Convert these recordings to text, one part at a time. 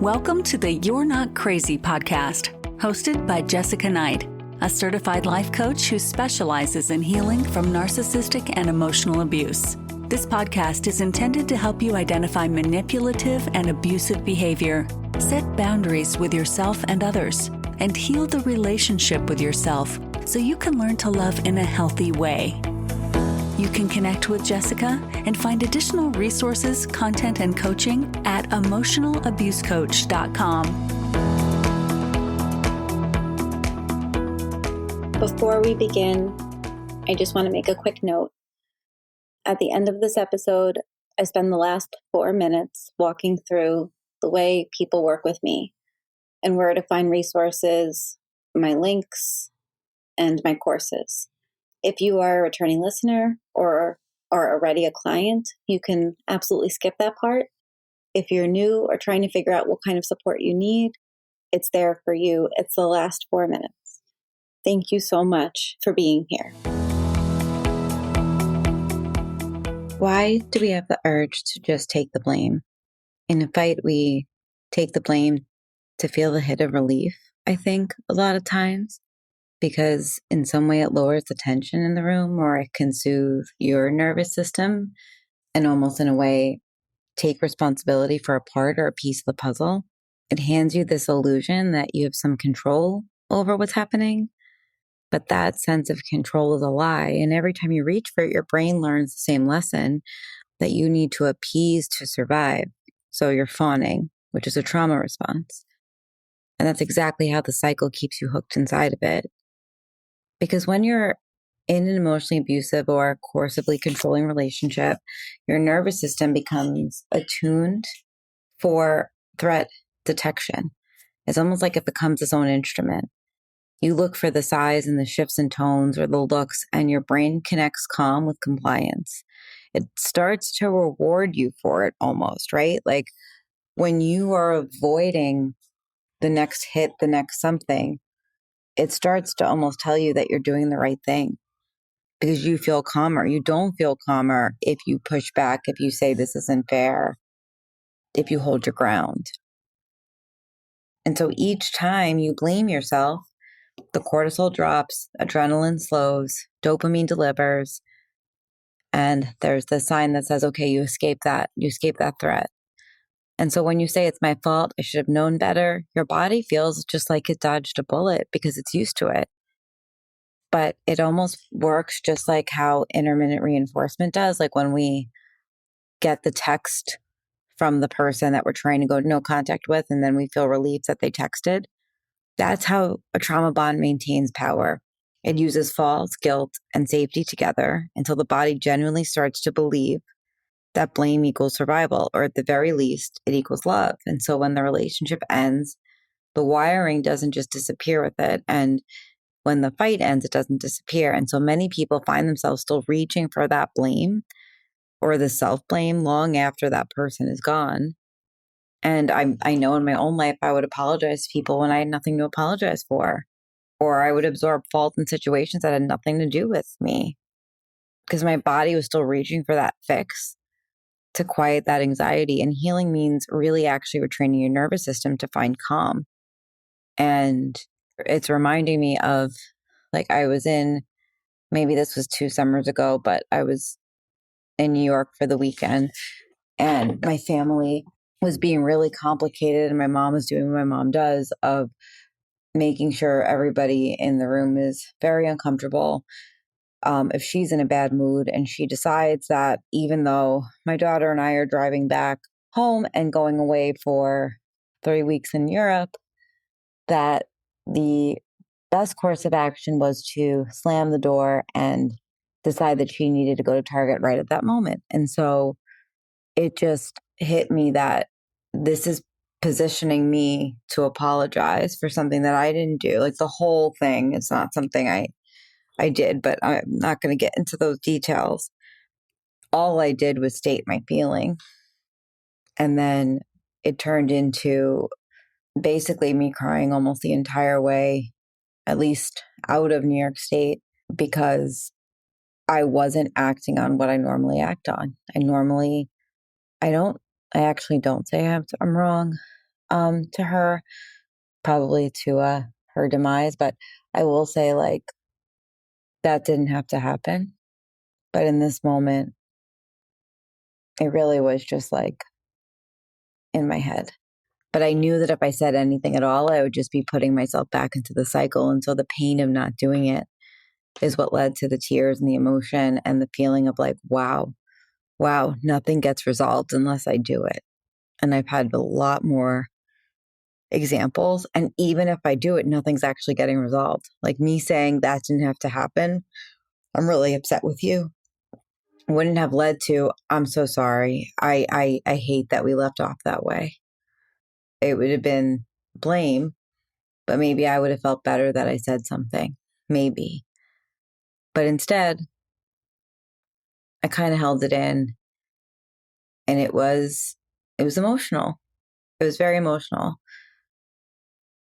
Welcome to the You're Not Crazy podcast, hosted by Jessica Knight, a certified life coach who specializes in healing from narcissistic and emotional abuse. This podcast is intended to help you identify manipulative and abusive behavior, set boundaries with yourself and others, and heal the relationship with yourself so you can learn to love in a healthy way. You can connect with Jessica and find additional resources, content, and coaching at emotionalabusecoach.com. Before we begin, I just want to make a quick note. At the end of this episode, I spend the last 4 minutes walking through the way people work with me and where to find resources, my links, and my courses. If you are a returning listener or are already a client, you can absolutely skip that part. If you're new or trying to figure out what kind of support you need, it's there for you. It's the last 4 minutes. Thank you so much for being here. Why do we have the urge to just take the blame? In a fight, we take the blame to feel the hit of relief, I think, a lot of times. Because in some way it lowers the tension in the room, or it can soothe your nervous system and almost in a way take responsibility for a part or a piece of the puzzle. It hands you this illusion that you have some control over what's happening, but that sense of control is a lie. And every time you reach for it, your brain learns the same lesson that you need to appease to survive. So you're fawning, which is a trauma response. And that's exactly how the cycle keeps you hooked inside of it. Because when you're in an emotionally abusive or coercively controlling relationship, your nervous system becomes attuned for threat detection. It's almost like it becomes its own instrument. You look for the size and the shifts in tones or the looks, and your brain connects calm with compliance. It starts to reward you for it almost, right? Like when you are avoiding the next hit, the next something, it starts to almost tell you that you're doing the right thing because you feel calmer. You don't feel calmer if you push back, if you say this isn't fair, if you hold your ground. And so each time you blame yourself, the cortisol drops, adrenaline slows, dopamine delivers, and there's the sign that says, okay, you escaped that threat. And so when you say it's my fault, I should have known better, your body feels just like it dodged a bullet because it's used to it. But it almost works just like how intermittent reinforcement does. Like when we get the text from the person that we're trying to go no contact with, and then we feel relief that they texted. That's how a trauma bond maintains power. It uses false guilt and safety together until the body genuinely starts to believe that blame equals survival, or at the very least, it equals love. And so when the relationship ends, the wiring doesn't just disappear with it. And when the fight ends, it doesn't disappear. And so many people find themselves still reaching for that blame or the self-blame long after that person is gone. And I know in my own life, I would apologize to people when I had nothing to apologize for, or I would absorb fault in situations that had nothing to do with me because my body was still reaching for that fix to quiet that anxiety. And healing means really actually retraining your nervous system to find calm. And it's reminding me of, like, I was in, maybe this was 2 summers ago, but I was in New York for the weekend and my family was being really complicated. And my mom was doing what my mom does of making sure everybody in the room is very uncomfortable. If she's in a bad mood and she decides that even though my daughter and I are driving back home and going away for 3 weeks in Europe, that the best course of action was to slam the door and decide that she needed to go to Target right at that moment. And so it just hit me that this is positioning me to apologize for something that I didn't do. Like the whole thing, it's not something I did, but I'm not going to get into those details. All I did was state my feeling. And then it turned into basically me crying almost the entire way, at least out of New York State, because I wasn't acting on what I normally act on. I actually don't say I'm wrong. to her, probably to her demise. But I will say, like, that didn't have to happen. But in this moment, it really was just like in my head. But I knew that if I said anything at all, I would just be putting myself back into the cycle. And so the pain of not doing it is what led to the tears and the emotion and the feeling of like, wow, nothing gets resolved unless I do it. And I've had a lot more examples. And even if I do it, nothing's actually getting resolved. Like me saying that didn't have to happen. I'm really upset with you. Wouldn't have led to, I'm so sorry. I hate that we left off that way. It would have been blame, but maybe I would have felt better that I said something. Maybe. But instead, I kind of held it in, and it was emotional. It was very emotional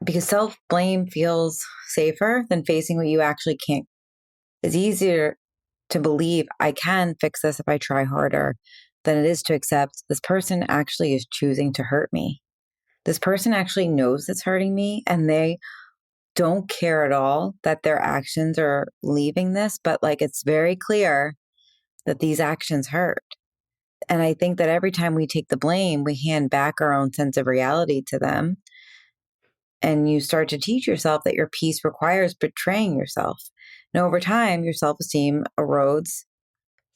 because self-blame feels safer than facing what you actually can't. It's easier to believe I can fix this if I try harder than it is to accept this person actually is choosing to hurt me. This person actually knows it's hurting me, and they don't care at all that their actions are leaving this, but like it's very clear that these actions hurt. And I think that every time we take the blame, we hand back our own sense of reality to them. And you start to teach yourself that your peace requires betraying yourself. And over time, your self esteem erodes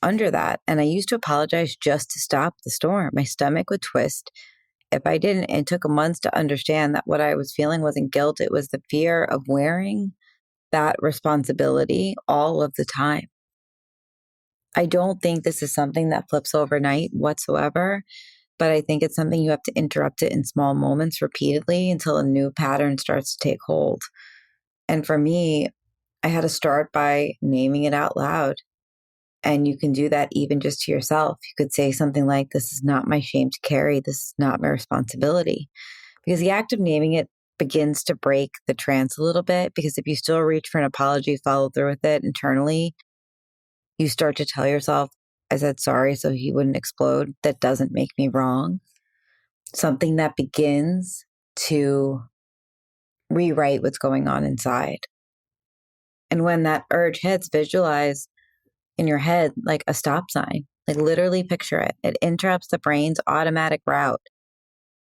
under that. And I used to apologize just to stop the storm. My stomach would twist if I didn't. It took months to understand that what I was feeling wasn't guilt, it was the fear of wearing that responsibility all of the time. I don't think this is something that flips overnight whatsoever, but I think it's something you have to interrupt it in small moments repeatedly until a new pattern starts to take hold. And for me, I had to start by naming it out loud. And you can do that even just to yourself. You could say something like, this is not my shame to carry. This is not my responsibility. Because the act of naming it begins to break the trance a little bit. Because if you still reach for an apology, follow through with it internally, you start to tell yourself, I said sorry so he wouldn't explode. That doesn't make me wrong. Something that begins to rewrite what's going on inside. And when that urge hits, visualize in your head like a stop sign. Like literally picture it. It interrupts the brain's automatic route.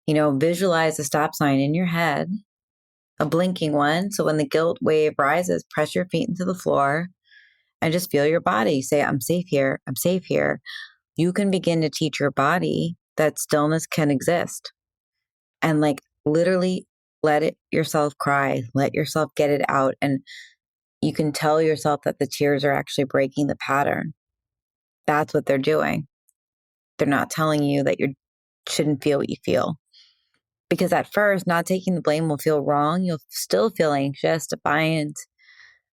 Visualize a stop sign in your head, a blinking one. So when the guilt wave rises, press your feet into the floor and just feel your body. Say, I'm safe here. I'm safe here. You can begin to teach your body that stillness can exist. And like literally let it yourself cry, let yourself get it out. And you can tell yourself that the tears are actually breaking the pattern. That's what they're doing. They're not telling you that you shouldn't feel what you feel. Because at first, not taking the blame will feel wrong. You'll still feel anxious, defiant,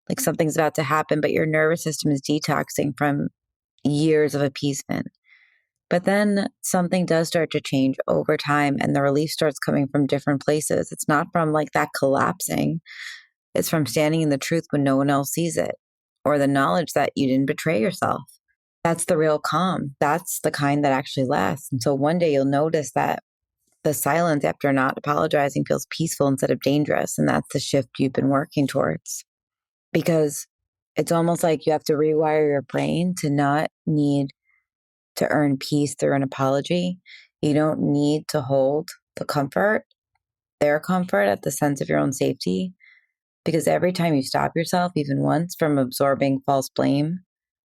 like something's about to happen, but your nervous system is detoxing from years of appeasement. But then something does start to change over time, and the relief starts coming from different places. It's not from like that collapsing. It's from standing in the truth when no one else sees it, or the knowledge that you didn't betray yourself. That's the real calm. That's the kind that actually lasts. And so one day you'll notice that the silence after not apologizing feels peaceful instead of dangerous. And that's the shift you've been working towards. Because it's almost like you have to rewire your brain to not need to earn peace through an apology. You don't need to hold the comfort, their comfort at the sense of your own safety. Because every time you stop yourself, even once, from absorbing false blame,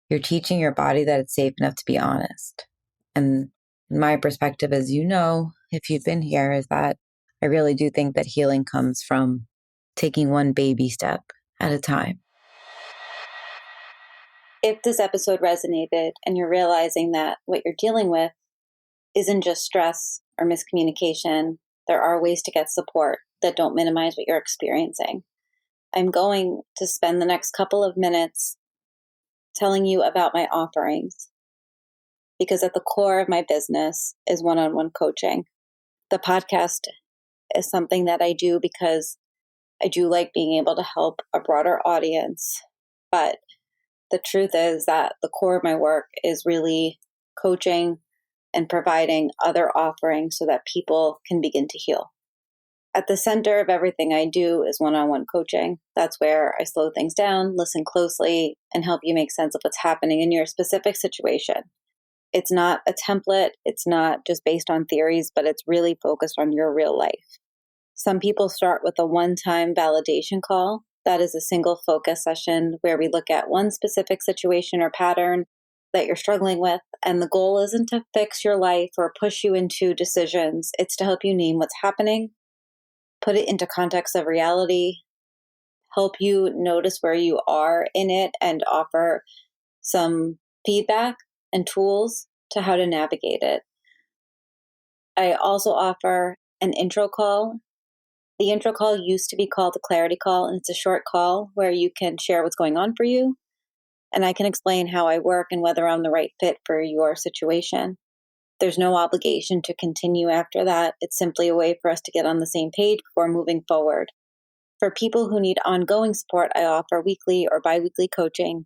you're teaching your body that it's safe enough to be honest. And my perspective, as you know, if you've been here, is that I really do think that healing comes from taking one baby step at a time. If this episode resonated and you're realizing that what you're dealing with isn't just stress or miscommunication, there are ways to get support that don't minimize what you're experiencing. I'm going to spend the next couple of minutes telling you about my offerings, because at the core of my business is one-on-one coaching. The podcast is something that I do because I do like being able to help a broader audience. But the truth is that the core of my work is really coaching and providing other offerings so that people can begin to heal. At the center of everything I do is one-on-one coaching. That's where I slow things down, listen closely, and help you make sense of what's happening in your specific situation. It's not a template. It's not just based on theories, but it's really focused on your real life. Some people start with a one-time validation call. That is a single focus session where we look at one specific situation or pattern that you're struggling with. And the goal isn't to fix your life or push you into decisions. It's to help you name what's happening, put it into context of reality, help you notice where you are in it, and offer some feedback and tools to how to navigate it. I also offer an intro call. The intro call used to be called the clarity call, and it's a short call where you can share what's going on for you, and I can explain how I work and whether I'm the right fit for your situation. There's no obligation to continue after that. It's simply a way for us to get on the same page before moving forward. For people who need ongoing support, I offer weekly or biweekly coaching.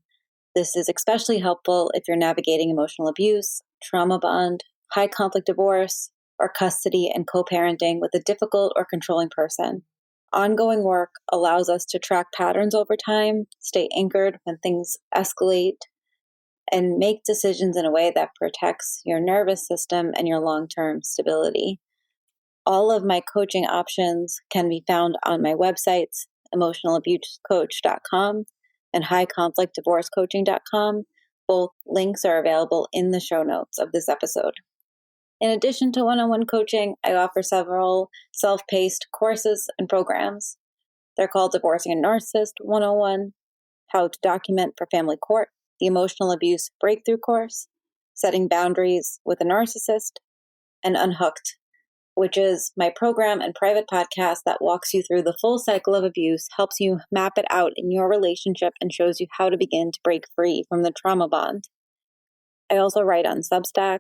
This is especially helpful if you're navigating emotional abuse, trauma bond, high conflict divorce, or custody and co-parenting with a difficult or controlling person. Ongoing work allows us to track patterns over time, stay anchored when things escalate, and make decisions in a way that protects your nervous system and your long-term stability. All of my coaching options can be found on my websites, emotionalabusecoach.com and highconflictdivorcecoaching.com. Both links are available in the show notes of this episode. In addition to one-on-one coaching, I offer several self-paced courses and programs. They're called Divorcing a Narcissist 101, How to Document for Family Court, the Emotional Abuse Breakthrough Course, Setting Boundaries with a Narcissist, and Unhooked, which is my program and private podcast that walks you through the full cycle of abuse, helps you map it out in your relationship, and shows you how to begin to break free from the trauma bond. I also write on Substack,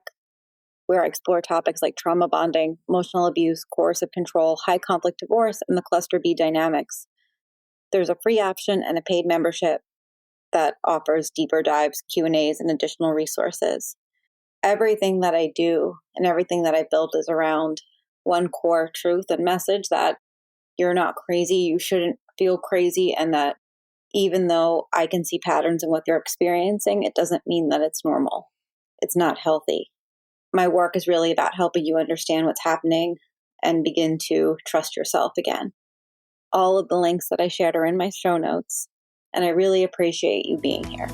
where I explore topics like trauma bonding, emotional abuse, coercive control, high conflict divorce, and the cluster B dynamics. There's a free option and a paid membership that offers deeper dives, Q&As, and additional resources. Everything that I do and everything that I built is around one core truth and message that you're not crazy, you shouldn't feel crazy, and that even though I can see patterns in what you're experiencing, it doesn't mean that it's normal. It's not healthy. My work is really about helping you understand what's happening and begin to trust yourself again. All of the links that I shared are in my show notes, and I really appreciate you being here.